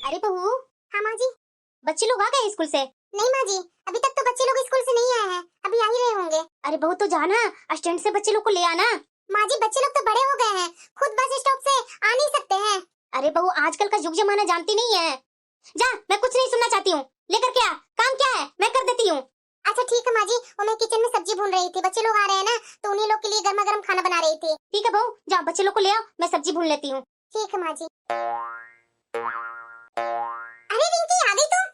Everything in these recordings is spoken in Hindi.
अरे बहू। हाँ माँ जी। बच्चे लोग आ गए स्कूल से? नहीं माँ जी, अभी तक तो बच्चे लोग स्कूल से नहीं आए हैं, अभी आ ही रहे होंगे। अरे बहू तो जाना, स्टैंड से बच्चे लोग को ले आना। माँ जी बच्चे लोग तो बड़े हो गए हैं, खुद बस स्टॉप से आ नहीं सकते हैं। अरे बहू आजकल का युग जमाना जानती नहीं है। जा, मैं कुछ नहीं सुनना चाहती हूँ। लेकर क्या काम क्या है मैं कर देती हूँ। अच्छा ठीक है माँ जी, और मैं किचन में सब्जी भून रही थी, बच्चे लोग आ रहे हैं ना तो उन्हीं लोग के लिए गर्मा गर्म खाना बना रही थी। ठीक है बहू, जाओ बच्चे लोग को ले आओ, मैं सब्जी भून लेती हूँ। ठीक है माँ जी। अरे रिंकी आ गई तुम?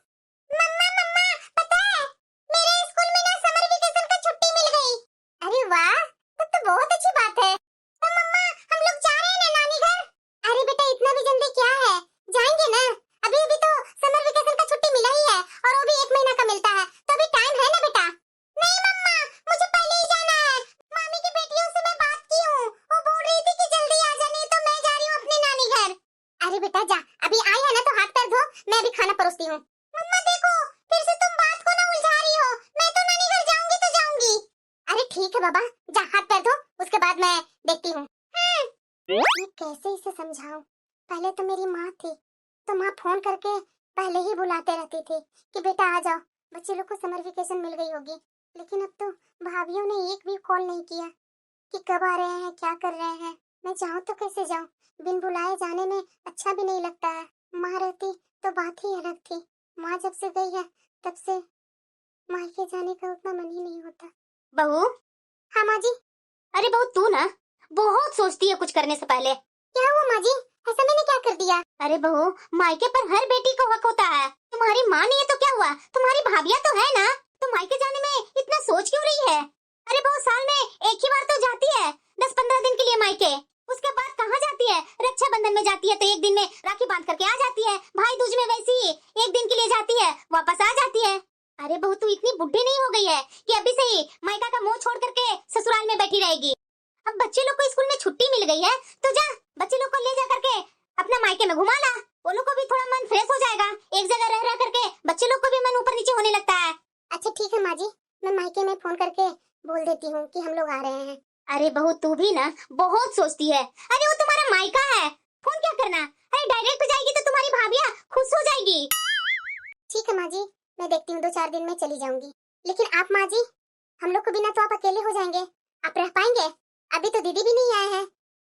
मम्मा मम्मा पता है मेरे स्कूल में ना समर वेकेशन का छुट्टी मिल गई। अरे वाह, तब तो बहुत अच्छी बात है। तो मम्मा हम लोग जा रहे हैं ना नानी घर? अरे बेटा इतना भी जल्दी क्या है, जाएंगे ना। अभी अभी तो समर वेकेशन का छुट्टी मिला ही है और वो भी 1 महीना का मिलता है, तो अभी टाइम है ना बेटा। नहीं मम्मा, मुझे पहले ही जाना है। मामी की बेटियों से मैं बात की हूँ, वो बोल रही थी कि जल्दी आ जा, नहीं तो मैं जा रही हूँ अपने नानी घर। अरे बेटा जा, अभी आई है ना तो हाथ पैर धो, मैं अभी खाना परोसती हूँ। मम्मा देखो फिर से तुम बात को ना उलझा रही हो, मैं तो नानी घर जाऊंगी तो जाऊंगी। अरे ठीक है बाबा, जा हाथ पैर धो, उसके बाद मैं देखती हूँ। मैं कैसे इसे समझाऊं, पहले तो मेरी माँ थी तो माँ फोन करके पहले ही बुलाते रहती थी कि बेटा आ जाओ, बच्चे लोग को समर वेकेशन मिल गई होगी। लेकिन अब तो भाभीियों ने एक भी कॉल नहीं किया कि कब आ रहे हैं क्या कर रहे हैं। मैं जाऊं तो कैसे जाऊं, बिन बुलाए जाने में अच्छा भी नहीं लगता है। माँ रहती तो बात ही अलग थी, माँ जब से गई है तब से मायके जाने का उतना मन ही नहीं होता। बहू। हाँ माँ जी। अरे बहू तू ना बहुत सोचती है कुछ करने से पहले। क्या हुआ माँ जी, ऐसा मैंने क्या कर दिया? अरे बहू मायके पर हर बेटी को हक होता है। तुम्हारी माँ नहीं है तो क्या हुआ, तुम्हारी भाभियां तो है ना, तुम मायके जाने में इतना सोच क्यों रही है? अरे बहू साल में एक ही बार तो जाती है 10-15 दिन के लिए मायके, उसके बाद कहाँ जाती है? रक्षाबंधन में जाती है तो एक दिन में राखी बांध करके आ जाती है, भाई दूज में वैसी ही एक दिन के लिए जाती है वापस आ जाती है। अरे बहू तू इतनी बुढ़ी नहीं हो गई है कि अभी से ही मायका का मुंह छोड़ करके ससुराल में बैठी रहेगी। अब बच्चे लोग को स्कूल में छुट्टी मिल गई है तो जा बच्चे लोग को ले जा करके अपना मायके में घुमा ला, वो लोग को भी थोड़ा मन फ्रेश हो जाएगा। एक जगह रह रह करके बच्चे लोग को भी मन ऊपर नीचे होने लगता है। अच्छा ठीक है माँ जी, मैं मायके में फोन करके बोल देती हूँ कि हम लोग आ रहे हैं। अरे बहू तू भी ना बहुत सोचती है। अरे वो तुम्हारा मायका है, फोन क्या करना। अरे डायरेक्ट जाएगी तो तुम्हारी भाभियां खुश हो जाएगी। ठीक है माँ जी, मैं देखती हूँ 2-4 दिन में चली जाऊंगी। लेकिन आप माँ जी, हम लोग को बिना तो आप अकेले हो जाएंगे, आप रह पाएंगे? अभी तो दीदी भी नहीं आए हैं,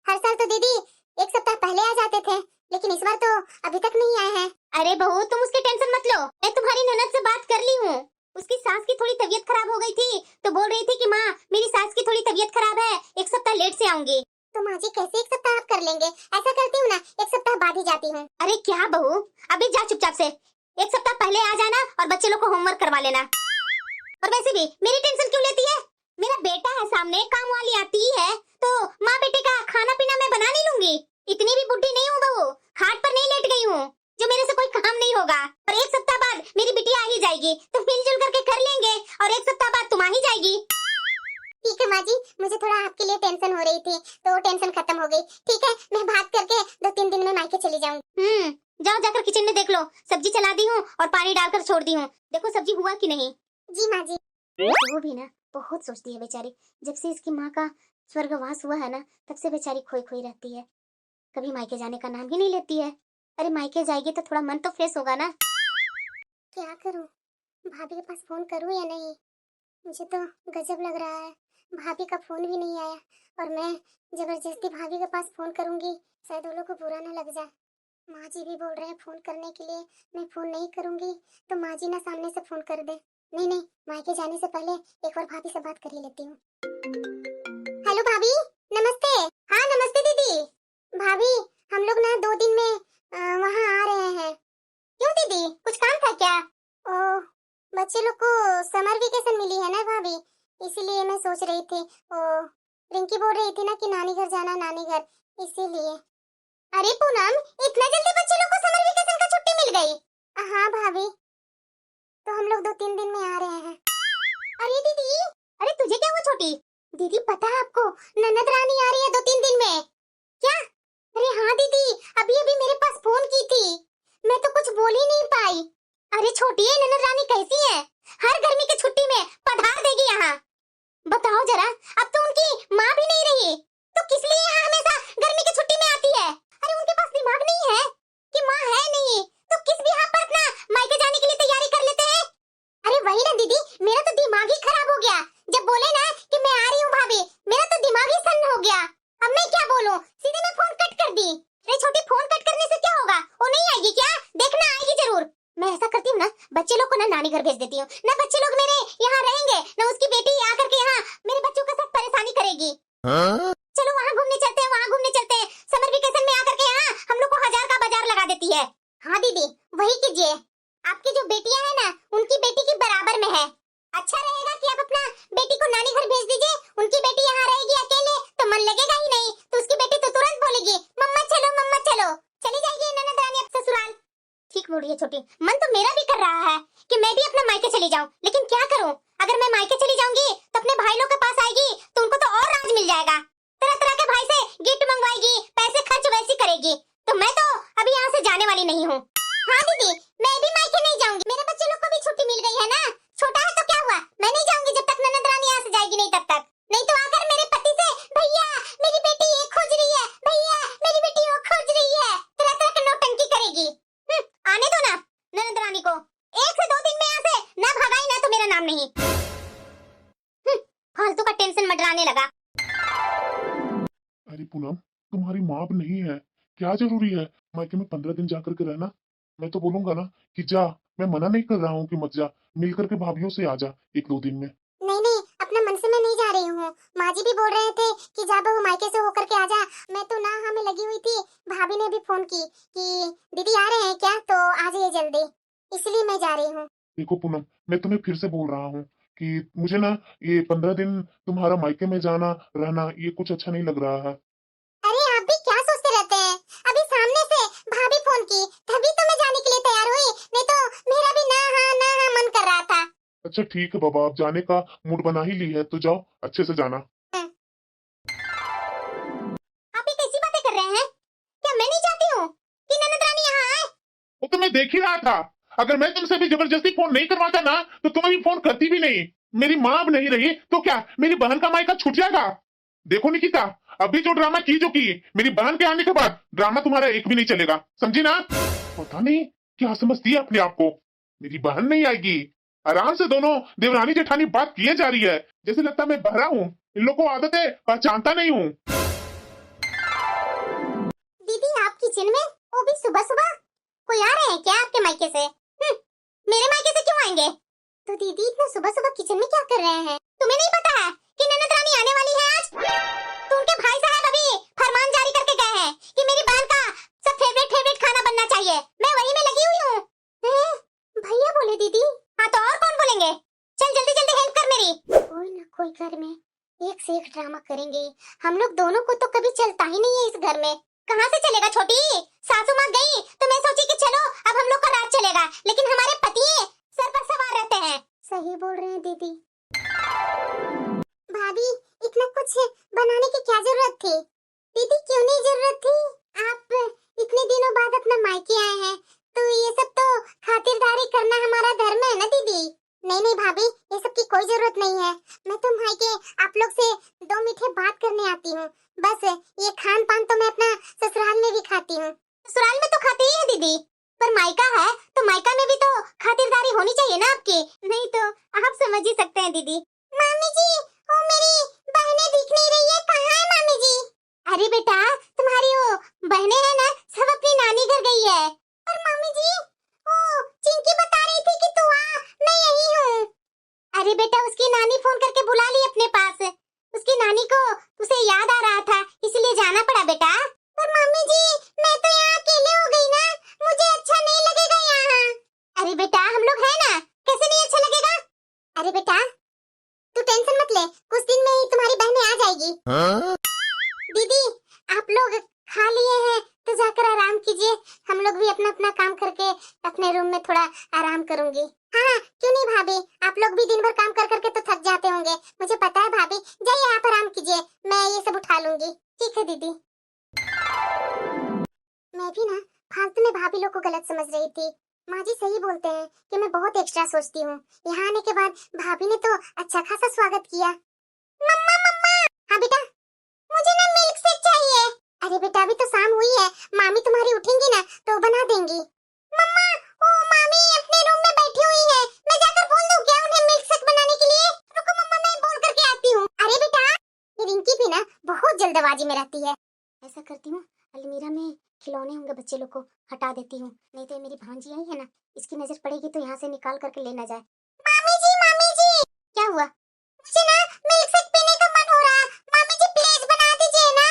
हर साल तो दीदी 1 सप्ताह पहले आ जाते थे, लेकिन इस बार तो अभी तक नहीं आए हैं। अरे बहू तुम उसकी टेंशन मत लो, मैं तुम्हारी ननद से बात कर ली हूँ। उसकी सास की थोड़ी तबीयत खराब हो गई थी तो बोल रही थी कि माँ मेरी सास की थोड़ी तबीयत खराब है, 1 सप्ताह लेट से आऊंगी। तो माँ जी कैसे 1 सप्ताह आप कर लेंगे? ऐसा करती हूँ ना 1 सप्ताह बाद ही जाती हूँ। अरे क्या बहू, अभी जा चुपचाप से, 1 सप्ताह पहले आ जाना और बच्चे लोग को होमवर्क करवा लेना। और वैसे भी मेरी टेंशन क्यों लेती है, मेरा बेटा है सामने, काम वाली आती है तो माँ बेटे का खाना पीना मैं बना नहीं लूंगी। इतनी भी बुढ़ी नहीं हूँ बहू, खाट पर नहीं लेट गई हूँ जो मेरे से कोई काम नहीं होगा। और 1 सप्ताह बाद मेरी बिटिया आ ही जाएगी तो मिलजुल करके कर लेंगे, और 1 सप्ताह बाद तुम आ ही जाएगी। ठीक है माँ जी, मुझे थोड़ा आपके लिए टेंशन हो रही थी तो टेंशन खत्म हो गई। ठीक है, मैं बात करके 2-3 दिन में मायके चली जाऊंगी। जाओ जाकर किचन में देख लो, सब्जी चला दी हूँ और पानी डालकर छोड़ दी हूँ, देखो सब्जी हुआ कि नहीं। जी माँ जी। वो भी ना बहुत सोचती है बेचारी, जब से इसकी माँ का स्वर्गवास हुआ है ना तब से बेचारी खोई खोई रहती है, कभी मायके जाने का नाम ही नहीं लेती है। अरे मायके जाएगी तो थोड़ा मन तो फ्रेश होगा ना। क्या करूँ, भाभी के पास फोन करूँ या नहीं? मुझे तो गजब लग रहा है, भाभी का फोन भी नहीं आया और मैं जबरदस्ती भाभी के पास फोन करूंगी, शायद वो लोग को बुरा ना लग जाए। माँ जी भी बोल रहे हैं फोन करने के लिए, मैं फोन नहीं करूंगी तो माँ जी ना सामने से फोन कर दे। नहीं नहीं, मायके जाने से पहले एक बार भाभी से बात कर ही लेती हूँ। हेलो भाभी, नमस्ते। हाँ नमस्ते दीदी। भाभी हम लोग ना 2 दिन में वहाँ आ रहे हैं। क्यों दीदी, कुछ काम था क्या? ओह, बच्चे लोग को समर वेकेशन मिली है ना भाभी, इसीलिए मैं सोच रही थी। ओ रिंकी बोल रही थी ना कि नानी घर जाना, नानी घर, इसीलिए। अरे पूनम, इतना जल्दी बच्चे लोग को समर वेकेशन का छुट्टी मिल गई? हाँ भाभी, तो हम लोग 2-3 दिन में आ रहे हैं। अरे दीदी, अरे तुझे क्या हुआ छोटी? दीदी पता है आपको, ननद रानी आ रही है 2-3 दिन में। क्या? अरे हाँ दीदी, अभी अभी मेरे पास फोन की थी, मैं तो कुछ बोल ही नहीं पाई। अरे छोटी है, ननद रानी कैसी है? हर गर्मी की छुट्टी में पधार देगी यहाँ। बताओ जरा, अब तो उनकी माँ भी नहीं रही तो किस लिए यहाँ हमेशा गर्मी की छुट्टी में आती है? अरे उनके पास दिमाग नहीं है कि माँ है नहीं तो किस नानी घर भेज देती हूँ। ना बच्चे लोग मेरे यहाँ रहेंगे, ना उसकी बेटी आकर के यहाँ मेरे बच्चों के साथ परेशानी करेगी। चलो वहाँ घूमने चलते हैं, वहाँ घूमने चलते हैं। समर वेकेशन में आकर के यहाँ हम लोग को 1000 का बाजार लगा देती है। हाँ दीदी वही कीजिए, आपकी जो बेटियां है ना उनकी बेटी की बराबर में है। अच्छा रहेगा कि आप अपना बेटी को नानी घर भेज दीजिए। उनकी बेटी यहाँ रहेगी अकेले तो मन लगेगा ही नहीं, तो उसकी बेटी तो तुरंत बोलेगी मम्मा चलो मम्मा चलो। चली जाएगी ननद रानी अब ससुराल। ठीक बोल रही है छोटी, मन तो मेरा भी कर रहा है कि मैं भी अपना मायके चली जाऊं, लेकिन क्या करूं? अगर मैं मायके चली जाऊंगी तो अपने भाई लोग के पास आएगी तो उनको तो और राज मिल जाएगा। तरह तरह के भाई से गिफ्ट मंगवाएगी, पैसे खर्च वैसी करेगी, तो मैं तो अभी यहाँ से जाने वाली नहीं हूँ। हाँ दीदी मैं भी मायके नहीं जाऊंगी, मेरे बच्चे लोग को भी छुट्टी मिल गई है ना। छोटा है तो क्या हुआ, मैं नहीं जाऊंगी जब तक ननद रानी यहाँ से जाएगी नहीं तब तक। नहीं तो आकर मेरे पति से भैया मेरी बेटी ये खोज रही है, भैया मेरी बेटी वो खोज रही है, तरह तरह के नौटंकी करेगी। आने दो ना ननद रानी को, 1 से 2 दिन में यहाँ से ना भगाई ना तो मेरा नाम नहीं। फालतू का टेंशन मंडराने लगा। अरे पूनम तुम्हारी माँ अब नहीं है, क्या जरूरी है मायके में 15 दिन जाकर के रहना? मैं तो बोलूंगा ना कि जा, मैं मना नहीं कर रहा हूँ कि मत जा, मिल करके भाभीियों से आ जा 1-2 दिन में। नहीं नहीं अपना मन से मैं नहीं जा रही हूँ। माँ जी भी बोल रहे थे कि जा बहू मायके से होकर के आ जा। मैं तो ना हाँ में लगी हुई थी। भाभी ने भी फोन की कि दीदी आ रहे हैं क्या, तो आ जाइए जल्दी, इसलिए मैं जा रही हूँ। देखो पूनम मैं तुम्हें फिर से बोल रहा हूँ कि मुझे ना ये 15 दिन तुम्हारा मायके में जाना रहना ये कुछ अच्छा नहीं लग रहा है। अरे आप भी क्या सोचते रहते हैं, अभी सामने से भाभी फोन की तभी तो मैं जाने के लिए तैयार हुई, नहीं तो मेरा भी ना हाँ मन कर रहा था। अच्छा ठीक है बाबा, आप जाने का मूड बना ही ली है तो जाओ, अच्छे से जाना। आप ये कैसी बातें कर रहे हैं? क्या मैं नहीं चाहती हूँ कि ननद रानी यहाँ आए? वो तो मैं देख ही रहा था, अगर मैं तुमसे भी जबरदस्ती फोन नहीं करवाता ना तो तुम अभी फोन करती भी नहीं। मेरी माँ अब नहीं रही तो क्या मेरी बहन का मायका छूट जाएगा? देखो निकिता, अभी जो ड्रामा की जो की, मेरी बहन के आने के बाद ड्रामा तुम्हारा एक भी नहीं चलेगा, समझी ना? पता नहीं क्या समझती है अपने आप को। मेरी बहन नहीं आएगी, आराम से दोनों देवरानी जेठानी बात किए जा रही है, जैसे लगता मैं बहरा हूँ। इन लोगों को आदत है, पहचानता नहीं हूँ। दीदी आप किचन में, वो भी सुबह सुबह? कोई आ रहे हैं क्या आपके मायके से? मेरे मायके से क्यों आएंगे? तो दीदी इतना सुबह सुबह किचन में क्या कर रहे हैं? तुम्हें नहीं पता है कि ननद रानी आने वाली है आज? तो उनके भाई साहब अभी फरमान जारी करके गए हैं कि मेरी बहन का सब फेवरेट खाना बनना चाहिए। मैं वही में लगी हुई हूँ। भैया बोले दीदी? हाँ तो और कौन बोलेंगे? चल जल्दी जल्दी हेल्प कर मेरी। कोई ना कोई घर में एक से एक ड्रामा करेंगे। हम लोग दोनों को तो कभी चलता ही नहीं है इस घर में। कहाँ से चलेगा छोटी? सासू माँ गई तो मैं सोची कि चलो अब हम लोग का राज चलेगा, लेकिन हमारे पति सर पर सवार रहते हैं। सही बोल रहे हैं दीदी। भाभी इतना कुछ बनाने की क्या जरूरत थी? दीदी क्यों नहीं जरूरत थी? आप इतने दिनों बाद अपना मायके आए हैं तो ये सब तो खातिरदारी करना हमारा धर्म है ना दीदी। नहीं भाभी ये सब की कोई जरूरत नहीं है। मैं तो मायके आप लोग से 2 मीठे बात करने आती हूँ, बस ये खान पान तो मैं अपना ससुराल में भी खाती हूँ। ससुराल में तो खाती ही है दीदी, पर मायका है तो मायका में भी तो खातिरदारी होनी चाहिए ना आपकी, नहीं तो आप समझ ही सकते हैं दीदी। मामी जी वो मेरी बहनें दिख नहीं रही है, कहाँ है मामी जी? अरे बेटा तुम्हारी वो बहनें हैं ना, सब अपनी नानी घर गई है। और मामी जी वो चिंकी बता रही थी कि तू आ, मैं यही हूँ। अरे बेटा उसकी नानी फोन करके बुला ली अपने पास, उसकी नानी को उसे याद आ रहा था इसलिए जाना पड़ा बेटा। पर मम्मी जी मैं तो यहाँ अकेले हो गई ना, मुझे अच्छा नहीं लगेगा यहाँ। अरे बेटा हम लोग हैं ना, कैसे नहीं अच्छा लगेगा? अरे बेटा तू टेंशन मत ले, कुछ दिन में ही तुम्हारी बहनें आ जाएगी। दीदी आप लोग खा लिए हैं तो जाकर आराम कीजिए, हम लोग भी अपना अपना काम करके अपने रूम में थोड़ा आराम करूंगी। हाँ क्यों नहीं भाभी, आप लोग भी दिन भर काम कर करके तो थक जाते होंगे, मुझे पता है भाभी। जाइए आप आराम कीजिए, मैं ये सब उठा लूंगी। ठीक है दीदी। मैं भी ना फालतू में भाभी लोग को गलत समझ रही थी। माँ जी सही बोलते हैं कि मैं बहुत एक्स्ट्रा सोचती हूँ। यहाँ आने के बाद भाभी ने तो अच्छा खासा स्वागत किया। मम्मा मम्मा। हाँ बेटा मुझे ना मिल्क शेक चाहिए। अरे बेटा अभी तो शाम हुई है, मामी तुम्हारी उठेंगी ना तो बना देंगी। मम्मा ओ मामी अपने रूम में बैठी हुई है, मैं जाकर बोल दूं क्या उन्हें मिल्क शेक बनाने के लिए? रुको मम्मा मैं बोल करके आती हूँ। अरे बेटा ये रिंकी भी ना बहुत जल्दबाजी में रहती है। ऐसा करती हूँ अलमीरा में खिलौने होंगे बच्चे लोग को हटा देती हूँ, नहीं तो ये मेरी भांजी आई है ना, इसकी नजर पड़ेगी तो यहाँ से निकाल करके ले ना जाए। मामी जी क्या हुआ? मुझे ना मिल्क शेक पीने का मन हो रहा है। मामी जी प्लीज बना दीजिए ना।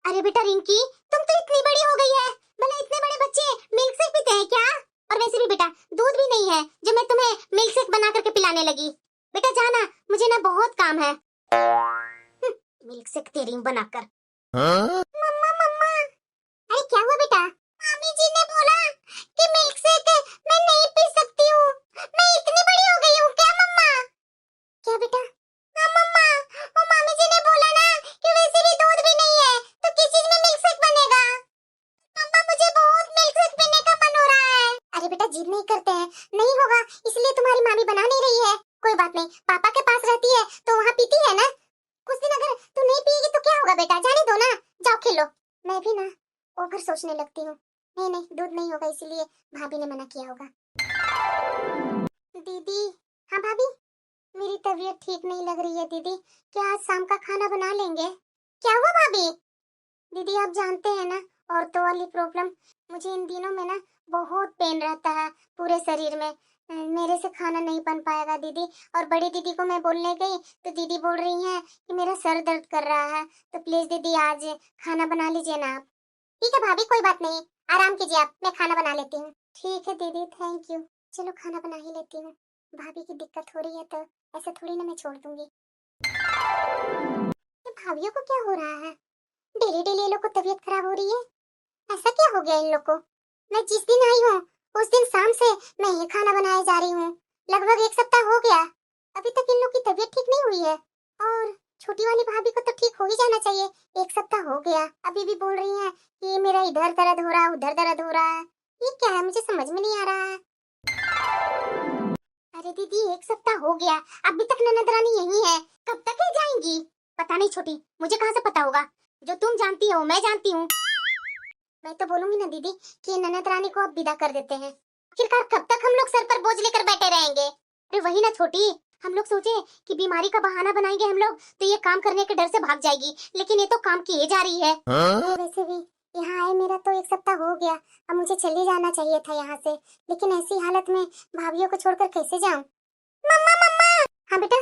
अरे बेटा रिंकी, तुम तो इतनी बड़ी हो गई है, भला इतने बड़े बच्चे मिल्क शेक पीते हैं क्या? और वैसे भी बेटा दूध भी नहीं है जो मैं तुम्हें मिल्क शेक बना करके पिलाने लगी। बेटा जाना, मुझे ना बहुत काम है। मिल्क शेक तेरी बनाकर। मम्मा अरे क्या हुआ बेटा? मामी जी ने बोला कि मिल्क शेक मैं नहीं पी सकती हूँ। मैं इतनी बड़ी हो गई हूँ क्या मम्मा? क्या बेटा? हाँ मम्मा, वो मामी जी ने बोला ना कि वैसे भी दूध भी नहीं है तो किस चीज में मिल्क शेक बनेगा। मम्मा मुझे बहुत मिल्क शेक पीने का मन हो रहा है। अरे बेटा जिद नहीं करते हैं, नहीं होगा इसलिए तुम्हारी मामी बना नहीं रही है। कोई बात नहीं, पापा के पास रहती है तो वहाँ पीती है ना। कुछ दिन अगर तू नहीं पिएगी तो क्या होगा बेटा, जाने दो ना, जाओ खेलो। मैं भी ना ओवर सोचने लगती हूँ। नहीं दूध नहीं होगा इसीलिए भाभी ने मना किया होगा। दीदी। हाँ भाभी, मेरी तबीयत ठीक नहीं लग रही है दीदी, क्या आज शाम का खाना बना लेंगे? क्या हुआ भाभी? दीदी आप जानते हैं ना औरतों वाली प्रॉब्लम, मुझे इन दिनों में ना बहुत पेन रहता है पूरे शरीर में। मेरे से खाना नहीं बन पाएगा दीदी। और बड़ी दीदी को मैं बोलने गई तो दीदी बोल रही हैं कि मेरा सर दर्द कर रहा है, तो प्लीज दीदी आज खाना बना लीजिए ना आप। ठीक है भाभी, कोई बात नहीं, आराम कीजिए आप, मैं खाना बना लेती हूँ। ठीक है दीदी, थैंक यू। चलो खाना बना ही लेती हूँ। भाभी की दिक्कत हो रही है तो ऐसे थोड़ी ना मैं छोड़ दूंगी। ये भाभियों को क्या हो रहा है? डेली डेली ये लोग को तबीयत खराब हो रही है, ऐसा क्या हो गया इन लोग को? मैं जिस दिन आई हूँ उस दिन शाम से मैं ये खाना बनाए जा रही हूँ, लगभग 1 सप्ताह हो गया, अभी तक इन लोग की तबीयत ठीक नहीं हुई है। और छोटी वाली भाभी को तो ठीक हो ही जाना चाहिए, 1 सप्ताह हो गया, अभी भी बोल रही हैं कि मेरा इधर दर्द हो रहा है उधर दर्द हो रहा है। ये क्या है, मुझे समझ में नहीं आ रहा है। अरे दीदी 1 सप्ताह हो गया, अभी तक ननद रानी यही है, कब तक ये जाएंगी? पता नहीं छोटी, मुझे कहाँ से पता होगा, जो तुम जानती हो मैं जानती हूँ। मैं तो बोलूंगी ना दीदी कि ननद रानी को अब विदा कर देते हैं, आखिरकार कब तक हम लोग सर पर बोझ लेकर बैठे रहेंगे? अरे वही ना छोटी, हम लोग सोचे कि बीमारी का बहाना बनाएंगे हम लोग तो ये काम करने के डर से भाग जाएगी, लेकिन ये तो काम किए जा रही है। वैसे भी यहाँ आए मेरा तो 1 सप्ताह हो गया, अब मुझे चले जाना चाहिए था यहाँ से, लेकिन ऐसी हालत में भाभियों को छोड़कर कैसे जाऊँ? मम्मा। हाँ बेटा।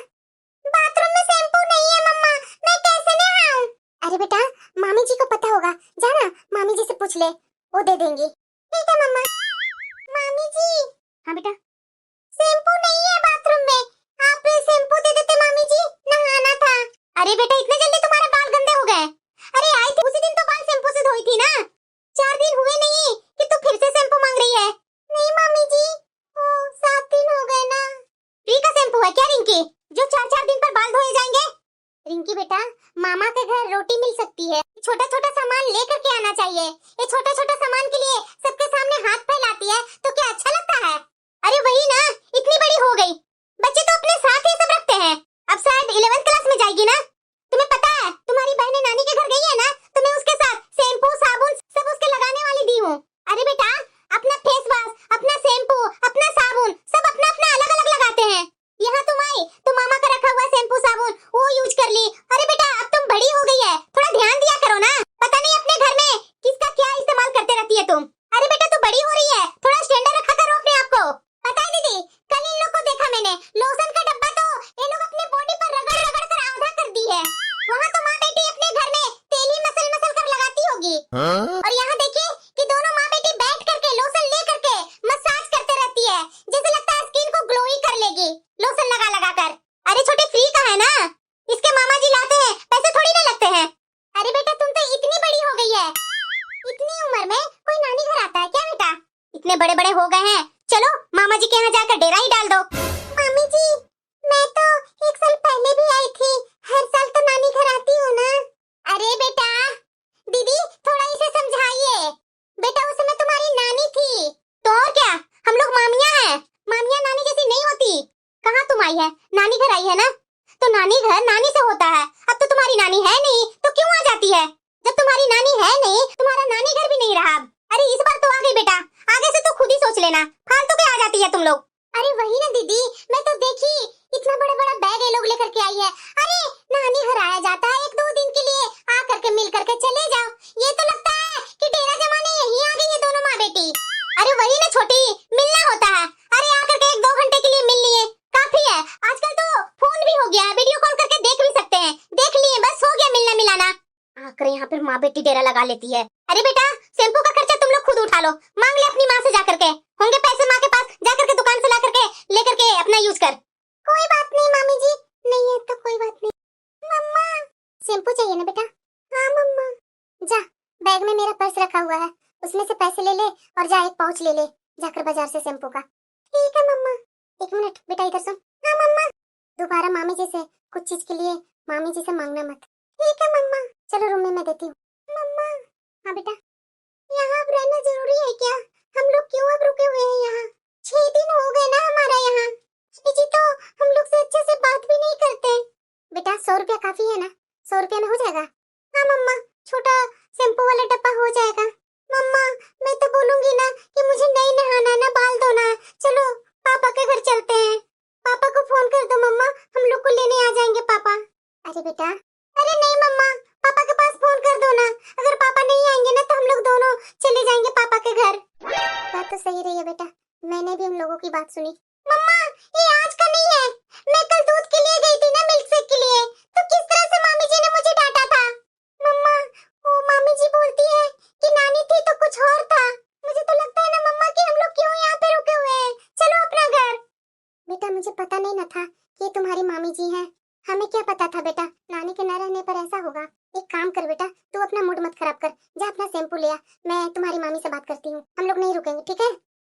बाथरूम में शैम्पू नहीं है मम्मा, मैं कैसे नहाऊं? अरे बेटा मामी जी को पता होगा, जाना मामी जी से पूछ ले, वो दे देंगी। ठीक है मम्मा। मामी जी। हाँ बेटा। शैम्पू नहीं है बाथरूम में, आप शैम्पू दे देते मामी जी, नहाना था। अरे बेटा इतने जल्दी तुम्हारे बाल गंदे हो गए? अरे आई थी उसी दिन तो बाल शैम्पू से धोई थी ना, 4 दिन हुए नहीं कि तू फिर से शैम्पू मांग रही है? नहीं मामी जी, ओ 7 दिन हो गए ना। फ्री का शैम्पू है क्या रिंकी, जो 4 दिन पर बाल धोए जाएंगे? रिंकी बेटा मामा के घर रोटी मिल सकती है, छोटा छोटा सामान लेकर के आना चाहिए। ये छोटा छोटा सामान के लिए सबके सामने हाथ फैलाती है तो क्या अच्छा लगता है? अरे वही ना, इतनी बड़ी हो गई, बच्चे तो अपने साथ ही सब रखते हैं, अब शायद 11th क्लास में जाएगी ना। तुम्हें पता है तुम्हारी बहन नानी के घर गई है ना, तो मैं उसके साथ शैम्पू साबुन सब उसके लगाने वाली दी हूँ। अरे बेटा अपना फेस वॉश, अपना शैम्पू, अपना साबुन सब अपना अपना अलग अलग लगाते हैं। यहाँ तुम आई तो मामा का रखा हुआ शैम्पू साबुन वो यूज कर ली। अरे बेटा अब तुम बड़ी हो गई है, थोड़ा ध्यान दिया करो ना, पता नहीं अपने घर में किसका क्या इस्तेमाल करते रहती है तुम। अरे बेटा तू बड़ी हो रही है, थोड़ा स्टैंडर्ड रखा करो अपने आप को। पता है दीदी कल इन लोग को देखा मैंने, लोशन का डब्बा तो ये लोग अपने बॉडी पर रगड़ रगड़ कर आधा कर दी है। वहाँ तो माँ बेटी अपने घर में तेल ही मसल कर लगाती होगी, और यहाँ देखिए कि दोनों माँ बेटी बैठ करके लोशन ले करके मसाज करते रहती है, जैसे लगता है स्किन को ग्लोई कर लेगी लोशन लगा कर। अरे छोटे फ्री का है ना, इसके मामा जी लाते हैं, पैसे थोड़ी ना लगते हैं। अरे बेटा तुम तो इतनी बड़ी हो गई है, इतनी उम्र में कोई नानी घर आता है क्या बेटा? इतने बड़े बड़े हो गए हैं, चलो मामा जी के यहाँ जाकर डेरा ही डाल दो। मामी जी मैं तो 1 साल पहले भी आई थी, हर साल तो नानी घर आती हूँ ना। अरे बेटा दीदी थोड़ा इसे समझाइए, बेटा उस समय तुम्हारी नानी थी तो और क्या, हम लोग मामियाँ हैं, मामियाँ नानी जैसी नहीं होती। कहाँ तुम आई है, नानी घर आई है ना, तो नानी घर नानी से होता है। अब तो तुम्हारी नानी है नहीं तो क्यों आ जाती है? जब तुम्हारी नानी है नहीं तुम्हारा नानी घर भी नहीं रहा। अरे इस बार तो आ गई बेटा, आगे से तो खुद ही सोच लेना, फालतू के आ जाती है तुम लोग। अरे वही ना दीदी, मैं तो देखी इतना बड़ा बड़ा बैग ये लोग लेकर के आई है। अरे नानी घर आया जाता है 1-2 दिन के लिए, आ करके मिल करके चले जाओ। ये तो लगता है कि डेरा जमाने यहीं आ गई है दोनों माँ बेटी। अरे वही ना छोटी, मिलना होता है। अरे आकर के 1-2 घंटे के लिए मिल लिए काफी है। आजकल तो फोन भी हो गया है, वीडियो कॉल करके देख भी सकते हैं। देख लिए, बस हो गया मिलना मिलाना। आकर यहाँ पर माँ बेटी डेरा लगा लेती है। अरे बेटा, शैम्पू का खर्चा तुम लोग खुद उठा लो, मांग ले अपनी माँ से जाकर के। होंगे पैसे माँ के पास, जाकर के दुकान से ला करके लेकर के अपना यूज कर। कोई बात नहीं मामी जी, नहीं है तो कोई बात नहीं। मम्मा शैम्पू चाहिए ना बेटा? हाँ मम्मा। जा, बैग में मेरा पर्स रखा हुआ है, उसमें से पैसे ले ले और जा एक पाउच ले ले जाकर बाजार से शैम्पू का। ठीक है मम्मा। एक मिनट बेटा, इधर सुन। हाँ मम्मा। दोबारा मामी जी से कुछ चीज के लिए मामी जी से मांगना मत। ठीक है मम्मा। चलो रूम में मैं देती हूँ। मम्मा। हाँ बेटा। यहाँ अब रहना जरूरी है क्या? हम लोग क्यों अब रुके हुए हैं यहाँ? 6 दिन हो गए ना हमारा यहाँ। जी तो हम लोग से अच्छे से बात भी नहीं करते। बेटा 100 रुपया काफी है ना? 100 रुपया में हो जाएगा? हाँ मम्मा, छोटा शैम्पू वाला डब्बा हो जाएगा। मम्मा मैं तो बोलूंगी ना कि मुझे नहीं नहाना ना बाल धोना है। चलो पापा के घर चलते हैं। पापा को फोन कर दो मम्मा, हम लोग को लेने आ जाएंगे पापा। अरे बेटा, अरे नहीं मम्मा, पापा के पास फोन कर दो ना। अगर पापा नहीं आएंगे ना तो हम लोग दोनों चले जाएंगे पापा के घर। बात तो सही रही है बेटा, मैंने भी उन लोगों की बात सुनी। मम्मा ये आज का नहीं है, मैं कल दूध के लिए गई थी ना, मिल्क शेक के लिए, तो किस तरह से मामी जी ने मुझे डांटा था। मम्मा वो मामी जी बोलती है कि नानी थी तो कुछ और था। मुझे तो लगता है ना मम्मा कि हम लोग क्यों यहाँ पे रुके हुए हैं, चलो अपना घर। बेटा मुझे पता नहीं ना था कि ये तुम्हारी मामी जी हैं। हमें क्या पता था बेटा, नानी के न रहने पर ऐसा होगा। एक काम कर बेटा, तू अपना मूड मत खराब कर, जा अपना शैम्पू ले आ, मैं तुम्हारी मामी से बात करती हूँ। हम लोग नहीं रुकेंगे, ठीक है?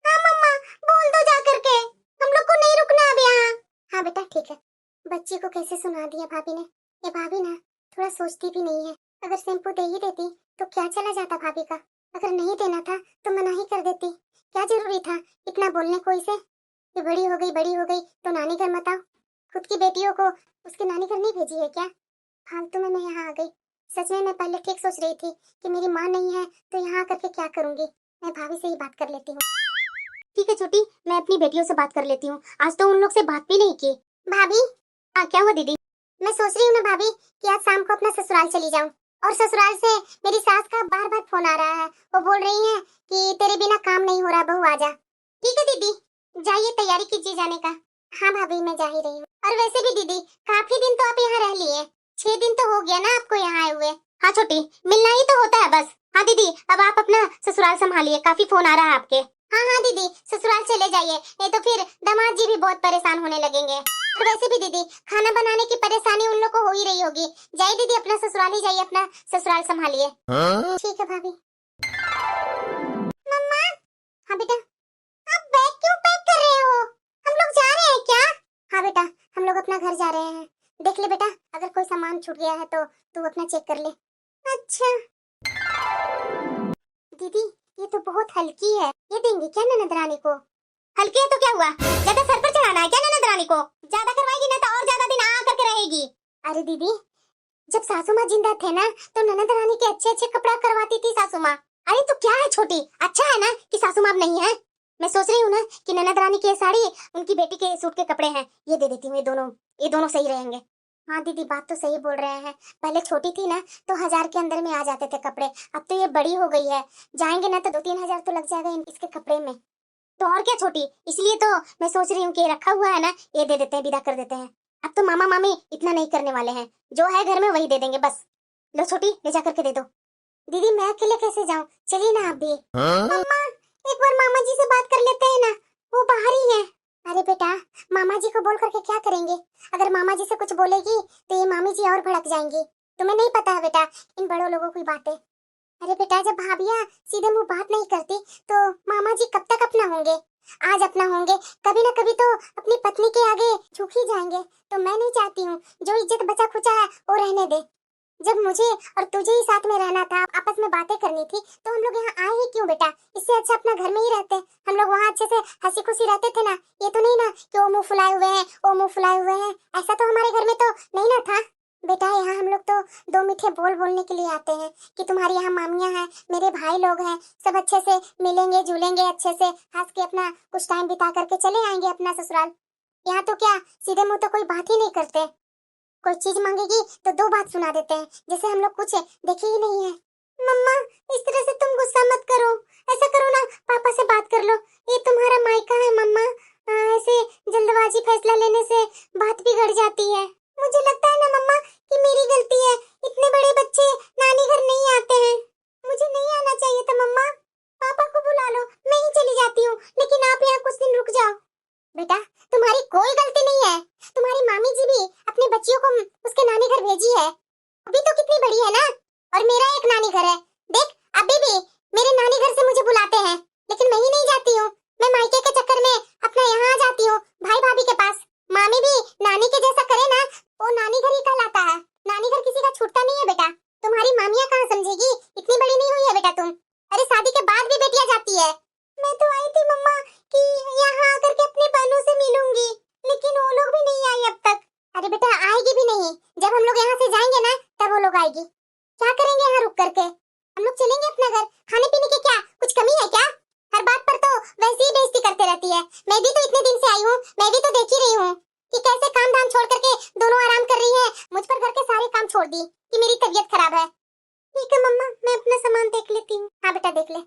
हाँ मम्मा, बोल दो जा करके, हम लोग को नहीं रुकना अब यहाँ। हाँ बेटा ठीक है। बच्ची को कैसे सुना दिया भाभी ने। ये भाभी ना थोड़ा सोचती भी नहीं है। अगर शैम्पू दे ही देती तो क्या चला जाता भाभी का। अगर नहीं देना था तो मना ही कर देती। क्या जरूरी था इतना बोलने को इसे। ये बड़ी हो गई तो नानी घर मत आओ। खुद की बेटियों को उसकी नानी घर नहीं भेजी है क्या? फालतू में मैं यहाँ आ गई। सच में मैं पहले ठीक सोच रही थी कि मेरी माँ नहीं है तो यहाँ करके क्या करूंगी। मैं भाभी से ही बात कर लेती हूँ। ठीक है छोटी, मैं अपनी बेटियों से बात कर लेती हूँ। आज तो उन लोग से बात भी नहीं की। भाभी। हाँ क्या हुआ दीदी? मैं सोच रही हूँ ना भाभी कि आज शाम को अपना ससुराल चली जाऊँ। और ससुराल से मेरी सास का बार बार फोन आ रहा है। वो बोल रही है कि तेरे बिना काम नहीं हो रहा, बहू आजा। ठीक है दीदी, जाइए तैयारी कीजिए जाने का। हाँ भाभी मैं जा ही रही हूँ। और वैसे भी दीदी काफी दिन तो आप यहाँ रह लिए, 6 दिन तो हो गया ना आपको यहाँ आए हुए। हाँ छोटी, मिलना ही तो होता है बस। हाँ दीदी, अब आप अपना ससुराल संभालिए, काफी फोन आ रहा है आपके। हाँ हाँ दीदी, ससुराल चले जाइए, नहीं तो फिर दामाद जी भी बहुत परेशान होने लगेंगे। और वैसे भी दीदी खाना बनाने की परेशानी उन लोग को हो ही रही होगी। जाइए दीदी अपना ससुराल ही जाइए, अपना ससुराल संभालिए। ठीक है भाभी। मम्मा। हाँ बेटा। आप बैग क्यों पैक कर रहे हो? हम लोग जा रहे हैं क्या? हाँ बेटा, हम लोग अपना घर जा रहे हैं। देख ले बेटा, अगर कोई सामान छूट गया है तो तू अपना चेक कर ले। अच्छा दीदी ये तो बहुत हल्की है, ये देंगे क्या ननद रानी को? हल्की है तो क्या हुआ, ज्यादा सर पर चढ़ाना है क्या ननद रानी को? ज्यादा करवाएगी ना तो और ज्यादा दिन आ करके रहेगी। अरे दीदी जब सासू माँ जिंदा थे ना तो ननद रानी के अच्छे अच्छे कपड़ा करवाती थी सासू माँ। अरे तो क्या है छोटी, अच्छा है ना कि सासू माँ अब नहीं है। मैं सोच रही हूँ ना कि ननद रानी की साड़ी, उनकी बेटी के सूट के कपड़े हैं, ये दे देती हूँ। ये दोनों सही रहेंगे। हाँ दीदी बात तो सही बोल रहे हैं। पहले छोटी थी ना तो 1000 के अंदर में आ जाते थे कपड़े, अब तो ये बड़ी हो गई है, जाएंगे ना तो 2-3 हजार तो लग जाएगा इसके कपड़े में। तो और क्या छोटी, इसलिए तो मैं सोच रही हूँ कि रखा हुआ है ना, ये दे देते हैं, विदा कर देते हैं। अब तो मामा मामी इतना नहीं करने वाले हैं, जो है घर में वही दे देंगे बस। लो छोटी, ले जा करके दे दो। दीदी मैं अकेले कैसे जाऊँ, चलिए ना आप भी। मम्मा एक बार मामा जी से बात कर लेते हैं ना, वो बाहर ही है। अरे बेटा मामा जी को बोल करके क्या करेंगे? अगर मामा जी से कुछ बोलेगी तो ये मामी जी और भड़क जाएंगी। तुम्हें नहीं पता है बेटा इन बड़ों लोगों की बातें। अरे बेटा जब भाभियाँ सीधे मुंह बात नहीं करती तो मामा जी कब तक अपना होंगे? आज अपना होंगे, कभी ना कभी तो अपनी पत्नी के आगे झुक ही जाएंगे। तो मैं नहीं चाहती हूँ, जो इज्जत बचा खुचा है वो रहने दे। जब मुझे और तुझे ही साथ में रहना था, आपस में बातें करनी थी, तो हम लोग यहाँ आए ही क्यों बेटा? इससे अच्छा अपना घर में ही रहते। हम लोग वहाँ अच्छे से हंसी खुशी रहते थे ना। ये तो नहीं ना कि वो मुंह फुलाए हुए हैं, वो मुंह फुलाए हुए हैं, ऐसा तो हमारे घर में तो नहीं ना था। बेटा यहाँ हम लोग तो 2 मीठे बोल बोलने के लिए आते हैं कि तुम्हारी यहाँ मामियाँ हैं, मेरे भाई लोग हैं, सब अच्छे से मिलेंगे जुलेंगे, अच्छे से हंस के अपना कुछ टाइम बिता करके चले आएंगे अपना ससुराल। यहाँ तो क्या सीधे मुंह तो कोई बात ही नहीं करते। कोई चीज मांगेगी तो दो बात सुना देते हैं, जैसे हम लोग कुछ देखे ही नहीं है। मम्मा इस तरह से तुम गुस्सा मत करो, ऐसा करो ना, पापा से बात कर लो, ये तुम्हारा मायका है मम्मा। ऐसे जल्दबाजी फैसला लेने से बात बिगड़ जाती है। मुझे लगता है ना मम्मा कि मेरी गलती है, इतने बड़े बच्चे नानी घर नहीं आते हैं, मुझे नहीं आना चाहिए था मम्मा। पापा को बुला लो, मैं ही चली जाती हूँ, लेकिन आप यहाँ कुछ दिन रुक जाओ। बेटा तुम्हारी कोई गलती नहीं है, तुम्हारी मामी जी भी अपनी बच्चियों को उसके नानी घर भेजी है, अभी तो कितनी बड़ी है ना। और मेरा एक नानी घर है, देख अभी भी मेरे नानी घर से मुझे बुलाते हैं, लेकिन मैं ही नहीं जाती हूँ, मैं मायके के चक्कर में अपना यहाँ आ जाती हूँ भाई भाभी के पास। मामी भी नानी के जैसा करे ना, वो नानी घर ही कहलाता है, नानी घर किसी का छूटता नहीं है बेटा। तुम्हारी मामियाँ कहाँ समझेगी, इतनी बड़ी नहीं हुई है बेटा तुम। अरे शादी के बाद भी बेटियाँ जाती है। मैं तो आई थी मम्मा कि यहाँ आकर के अपने बहनों से मिलूंगी, लेकिन वो लोग भी नहीं आई अब तक। अरे बेटा आएगी भी नहीं, जब हम लोग यहाँ से जाएंगे ना तब वो लोग आएगी। क्या करेंगे यहाँ रुक करके, हम लोग चलेंगे अपना घर, खाने पीने की क्या कुछ कमी है क्या? हर बात पर तो वैसे ही बेइज्जती करते रहती है। मैं भी तो इतने दिन से आई हूँ, मैं भी तो देख ही रही हूँ कि कैसे काम धाम छोड़ करके दोनों आराम कर रही है, मुझ पर घर के सारे काम छोड़ दी कि मेरी तबीयत खराब है। ठीक है मम्मा, मैं अपना सामान देख लेती हूँ। हाँ बेटा देख ले।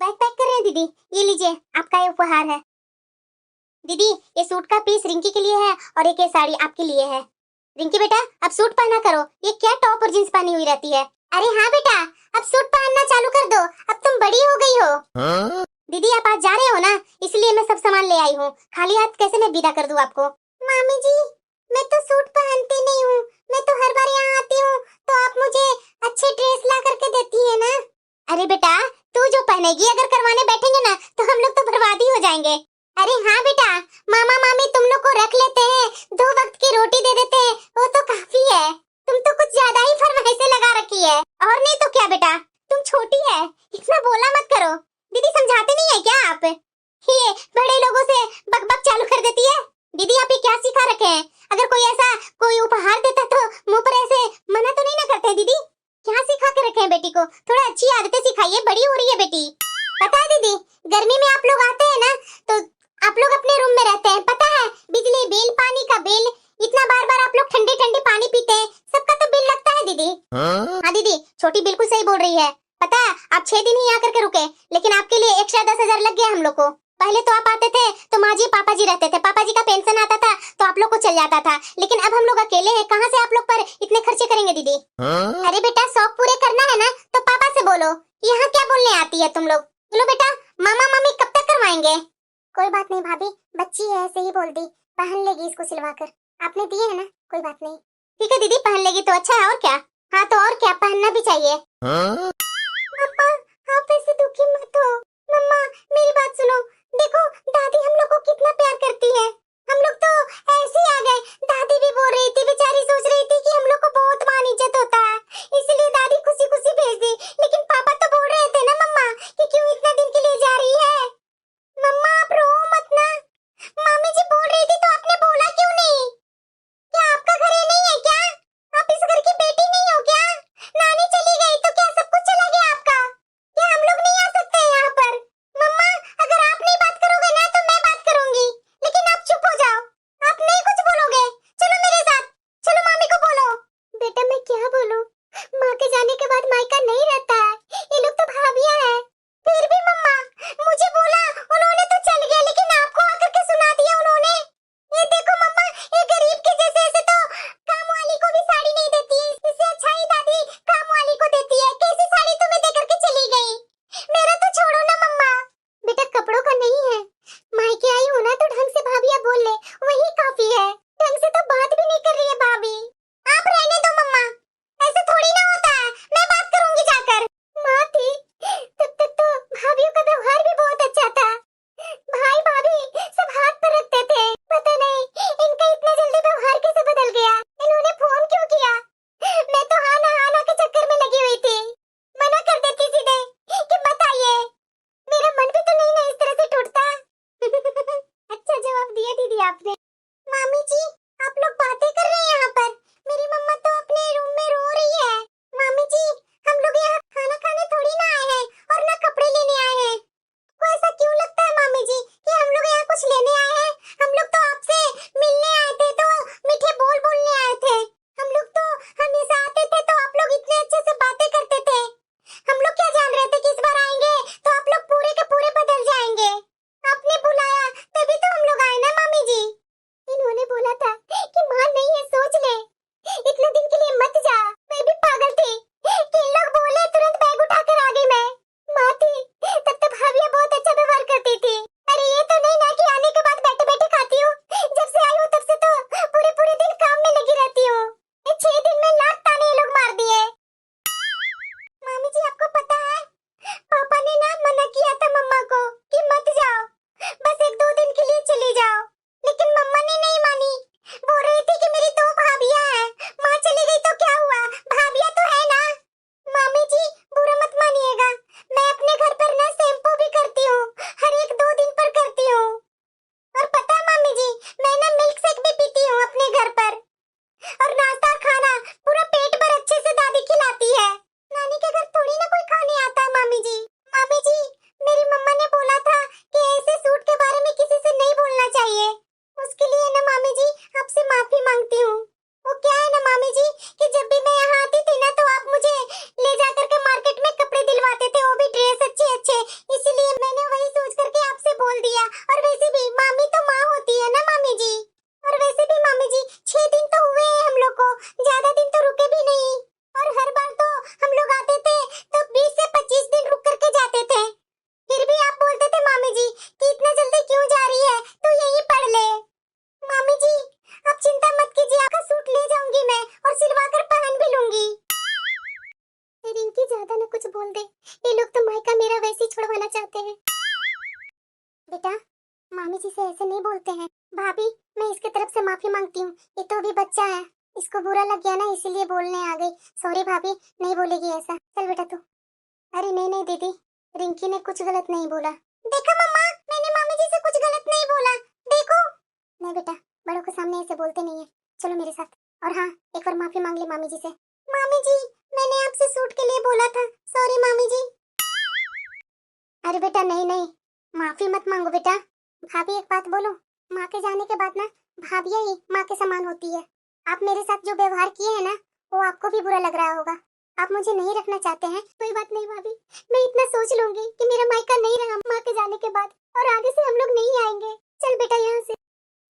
बैग पैक कर रहे हैं दीदी, ये लीजिए आपका ये उपहार है। दीदी ये सूट का पीस रिंकी के लिए है और एक ये साड़ी आपके लिए है। रिंकी बेटा अब सूट पहना करो, ये क्या टॉप और जींस पहनी हुई रहती है। अरे हाँ बेटा अब सूट पहनना चालू कर दो, अब तुम बड़ी हो गई हो। दीदी आप आज जा रहे हो ना, इसलिए मैं सब सामान ले आई हूँ, खाली हाथ कैसे मैं विदा कर दूँ आपको। मामी जी मैं तो सूट पहनती नहीं हूँ, मैं तो हर बार यहाँ आती हूँ तो आप मुझे अच्छे ड्रेस ला करके देती है ना। अरे बेटा तू जो पहनेगी, अगर करवाने बैठेंगे ना तो हम लोग तो बर्बाद ही हो जाएंगे। अरे हाँ बेटा, मामा मामी तुम लोग को रख लेते हैं, 2 वक्त की रोटी दे देते हैं, वो तो काफी है। तुम तो कुछ ज्यादा ही फरमाइशें लगा रखी है। और नहीं तो क्या बेटा, तुम छोटी है, इतना बोला मत करो। दीदी समझाते नहीं है क्या आप, ये बड़े लोगों से बकबक चालू कर देती है। दीदी आप ये क्या सिखा रखे हैं, अगर कोई ऐसा कोई उपहार देता तो मुंह पर ऐसे मना तो नहीं ना करते। दीदी क्या सिखा के रखे हैं बेटी को, थोड़ा अच्छी आदतें सिखाइए, बड़ी हो रही है बेटी। पता है दीदी गर्मी में आप लोग आते हैं ना तो आप लोग अपने रूम में रहते हैं, पता है बिजली बिल, पानी का बिल, इतना बार बार आप लोग ठंडे ठंडे पानी पीते हैं, सबका तो बिल लगता है दीदी। हाँ दीदी छोटी बिल्कुल सही बोल रही है। पता है आप 6 दिन ही यहाँ करके रुके, लेकिन आपके लिए एक्स्ट्रा 10,000 लग गया हम लोग को। पहले तो आप आते थे तो माँ जी पापा जी रहते थे, पापा जी का पेंशन आता था तो आप लोग को चल जाता था, लेकिन अब हम लोग अकेले हैं, कहाँ से आप लोग पर इतने खर्चे करेंगे दीदी। अरे बेटा शौक पूरे करना है ना तो पापा से बोलो, यहाँ क्या बोलने आती है तुम लोग। बोलो बेटा मामा मामी कब तक करवाएंगे। कोई बात नहीं भाभी, बच्ची है ऐसे ही बोल दी, पहन लेगी इसको सिलवाकर, आपने दिए है ना, कोई बात नहीं। ठीक है दीदी पहन लेगी तो अच्छा है, और क्या। हाँ तो और क्या, पहनना भी चाहिए। मम्मा आप ऐसे दुखी मत हो। मम्मा मेरी बात सुनो, देखो दादी हम लोग को कितना प्यार करती है, हम लोग तो ऐसे ही आ गए। दादी भी बोल रही थी, बेचारी सोच रही थी कि हम लोग को बहुत मान इज्जत होता है, इसलिए दादी खुशी खुशी भेज दी, लेकिन पापा तो बोल रहे थे ना मम्मा कि क्यों इतना दिन के लिए जा रही है। मम्मा आप रो मत ना, मामी जी बोल रही थी तो आपने बोला क्यों नहीं। क्या आपका घर ये नहीं है क्या, आप इस घर की बेटी नहीं हो क्या? नानी चली गई तो क्या सब कुछ चला गया आपका, क्या हम लोग नहीं आ सकते यहाँ पर? मम्मा अगर आप नहीं बात करोगे ना तो मैं बात करूंगी, लेकिन आप चुप हो जाओ, आप नहीं कुछ बोलोगे। चलो मेरे साथ, चलो मामी को बोलो। बेटा मैं क्या बोलूं, माँ के जाने के बाद मायका नहीं रहता है, ये लोग तो भाभियां हैं। फिर भी मम्मा मुझे बोला, उन्होंने तो चल गया, लेकिन आपको आकर के सुना दिया उन्होंने। ये देखो मम्मा ये गरीब के जैसे ऐसे तो काम वाली को भी साड़ी नहीं देती है, इससे अच्छा ही दादी काम वाली को देती है, कैसी साड़ी तुम्हें दे करके चली गई। मेरा तो छोड़ो ना मम्मा। बेटा कपड़ों का नहीं है, मायके आई हो ना तो ढंग से भाभियां बोल ले, वही काफी है, ढंग से तो बात भी नहीं कर रही है भाभी। आप रहने दो मम्मा, ऐसे थोड़ी ना होता है, मैं बात करूंगी जाकर। माँ थी तब तक तो भाभियों का व्यवहार भी बहुत अच्छा था, भाई भाभी सब हाथ पर रखते थे, पता नहीं इनका इतना जल्दी व्यवहार कैसे बदल गया, इन्होंने फोन क्यों किया। मैं तो हाँ ना के चक्कर में लगी हुई थी, मना कर देती सीधे कि मत आइए, मेरा मन भी तो नहीं ना इस तरह से टूटता। अच्छा जवाब दिया दीदी आपने। मामी जी आप लोग बातें कर रहे हैं यहाँ पर, मेरी मम्मा तो अपने रूम में रो रही है। मामी जी हम लोग यहाँ खाना खाने थोड़ी ना आए हैं और ना कपड़े लेने आए हैं, को ऐसा क्यों लगता है मामी जी कि हम लोग यहाँ कुछ लेने आए हैं, हम लोग तो आपसे मिलने आए थे, तो इसलिए मैंने वही सोच करके आपसे बोल दिया। और वैसे भी मामी तो माँ होती है ना मामी जी। और वैसे भी मामी जी 6 दिन तो हुए हैं हम लोग को, ज्यादा दिन तो रुके भी नहीं। और हर बार तो हम लोग आते थे तो 20 से 25 दिन रुक करके जाते थे। फिर भी आप बोलते थे मामी जी कि इतना जल्दी क्यों जा रही है, तो यही पढ़ ले। मामी जी आप चिंता मत कीजिए, आपका सूट ले जाऊंगी मैं और सिलवा कर पहन भी लूंगी। रिंकी ज्यादा न कुछ बोल दे, ये लोग तो मायका मेरा वैसे ही छुड़वाना चाहते हैं। बेटा मामी जी से ऐसे नहीं बोलते हैं। भाभी मैं इसके तरफ से माफी मांगती हूँ, ये तो अभी बच्चा है, इसको बुरा लग गया ना इसीलिए बोलने आ गई। सॉरी भाभी, नहीं बोलेगी ऐसा। चल बेटा तू। अरे नहीं नहीं दीदी, रिंकी ने कुछ गलत नहीं बोला। देखा मम्मा, मैंने मामी जी से कुछ गलत नहीं बोला, देखो। नहीं बेटा, बड़ों के सामने ऐसे बोलते नहीं है। चलो मेरे साथ। और हाँ, एक बार माफी मांग ले मामी जी से। मामी जी मैंने आपसे सूट के लिए बोला था, सॉरी मामी जी। अरे बेटा नहीं नहीं, माफी मत मांगो बेटा। भाभी एक बात बोलो, माँ के जाने के बाद ना भाभियां ही माँ के समान होती है। आप मेरे साथ जो व्यवहार किए हैं ना, वो आपको भी बुरा लग रहा होगा। आप मुझे नहीं रखना चाहते हैं, कोई बात नहीं भाभी, मैं इतना सोच लूंगी कि मेरा मायका नहीं रहा माँ के जाने के बाद, और आगे से हम लोग नहीं आएंगे। चल बेटा यहाँ से।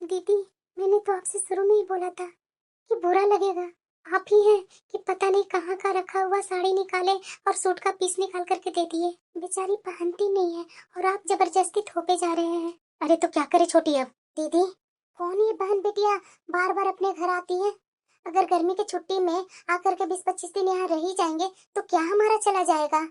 दीदी मैंने तो आपसे शुरू में ही बोला था कि बुरा लगेगा। आप ही हैं कि पता नहीं कहाँ का रखा हुआ साड़ी निकाले और सूट का पीस निकाल करके दे दिए। बेचारी पहनती नहीं है और आप जबरदस्ती थोपे जा रहे हैं। अरे तो क्या करे छोटी अब। दीदी कौन ये बहन बेटियां बार बार अपने घर आती है? अगर गर्मी की छुट्टी में आकर के 20-25 दिन यहाँ रह ही जाएंगे तो क्या हमारा चला जाएगा।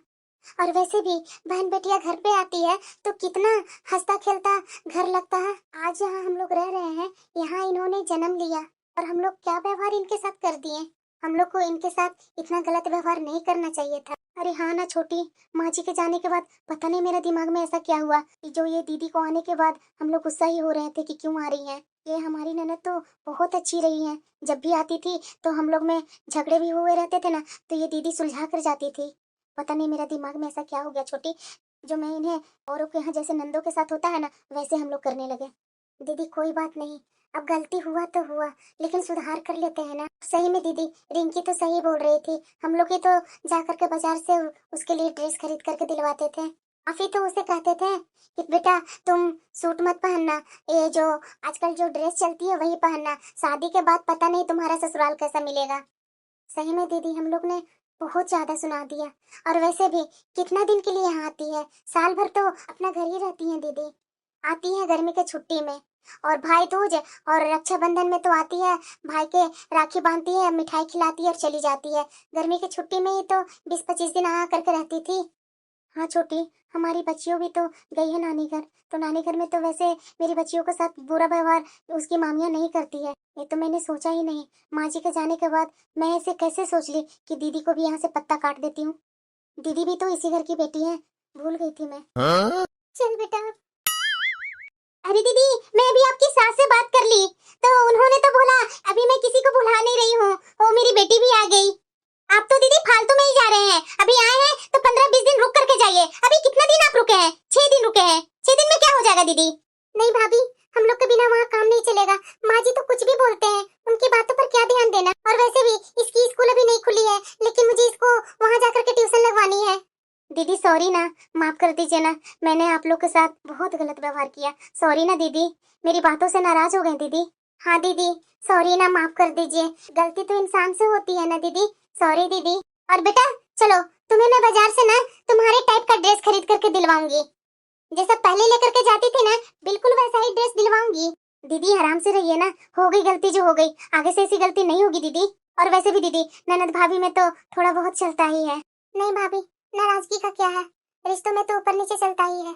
और वैसे भी बहन बेटियां घर पे आती है तो कितना हंसता खेलता घर लगता है। आज जहाँ हम लोग रह रहे हैं, यहाँ इन्होंने जन्म लिया और हम लोग क्या व्यवहार इनके साथ कर दिए। हम लोग को इनके साथ इतना गलत व्यवहार नहीं करना चाहिए था। अरे हाँ ना छोटी, माँ जी के जाने के बाद पता नहीं मेरे दिमाग में ऐसा क्या हुआ कि जो ये दीदी को आने के बाद हम लोग गुस्सा ही हो रहे थे कि क्यों आ रही हैं। ये हमारी ननद तो बहुत अच्छी रही है, जब भी आती थी तो हम लोग में झगड़े भी हुए रहते थे ना, तो ये दीदी सुलझा कर जाती थी। पता नहीं मेरा दिमाग में ऐसा क्या हो गया छोटी, जो मैं इन्हें औरों के यहाँ जैसे नंदों के साथ होता है ना, वैसे हम लोग करने लगे। दीदी कोई बात नहीं, अब गलती हुआ तो हुआ, लेकिन सुधार कर लेते हैं ना। सही में दीदी, रिंकी तो सही बोल रही थी। हम लोग ही तो जा करके बाजार से उसके लिए ड्रेस खरीद करके दिलवाते थे। अभी तो उसे कहते थे कि बेटा तुम सूट मत पहनना, ये जो आजकल जो ड्रेस चलती है वही पहनना, शादी के बाद पता नहीं तुम्हारा ससुराल कैसा मिलेगा। सही में दीदी हम लोग ने बहुत ज्यादा सुना दिया। और वैसे भी कितना दिन के लिए यहाँ आती है, साल भर तो अपना घर ही रहती है दीदी। आती है गर्मी के छुट्टी में, और भाई दूज और रक्षाबंधन में तो आती है, भाई के राखी बांधती है, मिठाई खिलाती है और चली जाती है। गर्मी की छुट्टी में ही तो 20-25 दिन आ करके रहती थी। हाँ छोटी, हमारी बच्चियों भी तो गई है नानी घर, तो नानी घर में तो वैसे मेरी बच्चियों के साथ बुरा व्यवहार उसकी मामियाँ नहीं करती है। ये तो मैंने सोचा ही नहीं। माँ जी के जाने के बाद मैं ऐसे कैसे सोच ली कि दीदी को भी यहाँ से पत्ता काट देती हूँ। दीदी भी तो इसी घर की बेटी है, भूल गई थी मैं। चल बेटा। अरे दीदी मैं अभी आपकी सास से बात कर ली, तो उन्होंने तो बोला अभी मैं किसी को बुला नहीं रही हूँ, वो मेरी बेटी भी आ गई। आप तो दीदी फालतू में ही जा रहे हैं, अभी आए हैं तो 15-20 दिन रुक करके जाइए। अभी कितना दिन आप रुके हैं? 6 दिन रुके हैं, 6 दिन में क्या हो जाएगा दीदी? नहीं भाभी, हम लोग के बिना वहाँ काम नहीं चलेगा। माँ जी तो कुछ भी बोलते हैं, उनकी बातों पर क्या ध्यान देना। और वैसे भी इसकी स्कूल अभी नहीं खुली है, लेकिन मुझे इसको वहाँ जाकर के ट्यूशन लगवानी है। दीदी सॉरी ना, माफ कर दीजिए ना, मैंने आप लोग के साथ बहुत गलत व्यवहार किया। सॉरी ना दीदी, मेरी बातों से नाराज हो गए दीदी। हाँ दीदी सॉरी ना, माफ कर दीजिए, गलती तो इंसान से होती है ना दीदी। सॉरी दीदी। और बेटा चलो, तुम्हें मैं बाजार से ना तुम्हारे टाइप का ड्रेस खरीद करके दिलवाऊंगी, जैसा पहले लेकर के जाती थी ना, बिल्कुल वैसा ही ड्रेस दिलवाऊंगी। दीदी आराम से रहिए ना, हो गई गलती जो हो गई, आगे से ऐसी गलती नहीं होगी दीदी। और वैसे भी दीदी ननद भाभी में तो थोड़ा बहुत चलता ही है। नहीं भाभी, नाराजगी का क्या है, रिश्तों में तो ऊपर नीचे चलता ही है,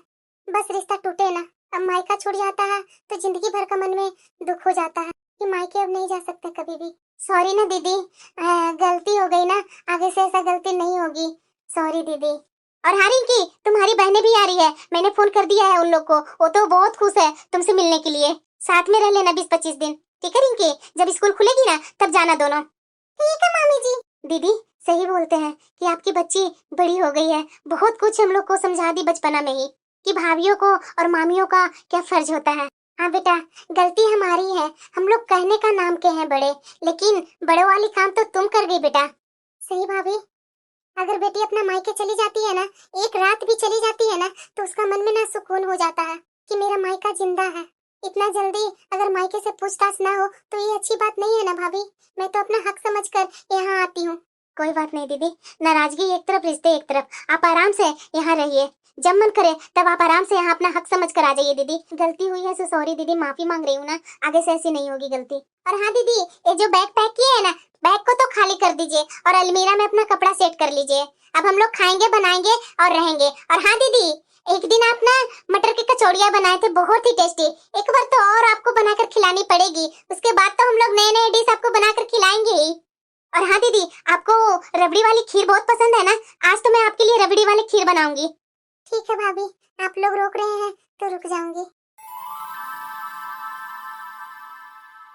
बस रिश्ता टूटे ना। अब मायका छूट जाता है तो जिंदगी भर का मन में दुख हो जाता है कि मायके अब नहीं जा सकते कभी भी। सॉरी ना दीदी, गलती हो गई ना, आगे से ऐसा गलती नहीं होगी। सॉरी दीदी। और हाँ रिंकी, तुम्हारी बहनें भी आ रही है, मैंने फोन कर दिया है उन लोग को, वो तो बहुत खुश है तुमसे मिलने के लिए। साथ में रह लेना 20-25 दिन, ठीक है रिंकी? जब स्कूल खुलेगी ना तब जाना दोनों। ठीक है मामी जी। दीदी सही बोलते हैं कि आपकी बच्ची बड़ी हो गई है, बहुत कुछ हम लोग को समझा दी बचपना में ही कि भाभियों को और मामियों का क्या फर्ज होता है। हाँ बेटा, गलती हमारी है, हम लोग कहने का नाम के हैं बड़े, लेकिन बड़ों वाली काम तो तुम कर गई बेटा। सही भाभी। अगर बेटी अपना मायके चली जाती है ना, एक रात भी चली जाती है ना, तो उसका मन में ना सुकून हो जाता है कि मेरा मायका जिंदा है। इतना जल्दी अगर मायके से पूछताछ ना हो तो ये अच्छी बात नहीं है ना भाभी। मैं तो अपना हक समझकर यहाँ आती हूँ। कोई बात नहीं दीदी, नाराजगी एक तरफ, रिश्ते एक तरफ। आप आराम से यहाँ रहिए, जब मन करे तब आप आराम से यहाँ अपना हक समझ कर आ जाइए। दीदी गलती हुई है सो सॉरी दीदी, माफी मांग रही हूँ ना, आगे से ऐसी नहीं होगी गलती। और हाँ दीदी, ये जो बैग पैक किया है ना, बैग को तो खाली कर दीजिए और अलमीरा में अपना कपड़ा सेट कर लीजिए। अब हम लोग खाएंगे, बनाएंगे और रहेंगे। और हाँ दीदी, एक दिन आप ना मटर की कचौड़ियाँ बनाए थे, बहुत ही टेस्टी। एक बार तो और आपको बनाकर खिलानी पड़ेगी, उसके बाद तो हम लोग नए नए डिश आपको बनाकर खिलाएंगे ही। और हाँ दीदी, आपको रबड़ी वाली खीर बहुत पसंद है ना, आज तो मैं आपके लिए रबड़ी वाली खीर बनाऊंगी। ठीक है भाभी, आप लोग रोक रहे हैं तो रुक जाऊंगी।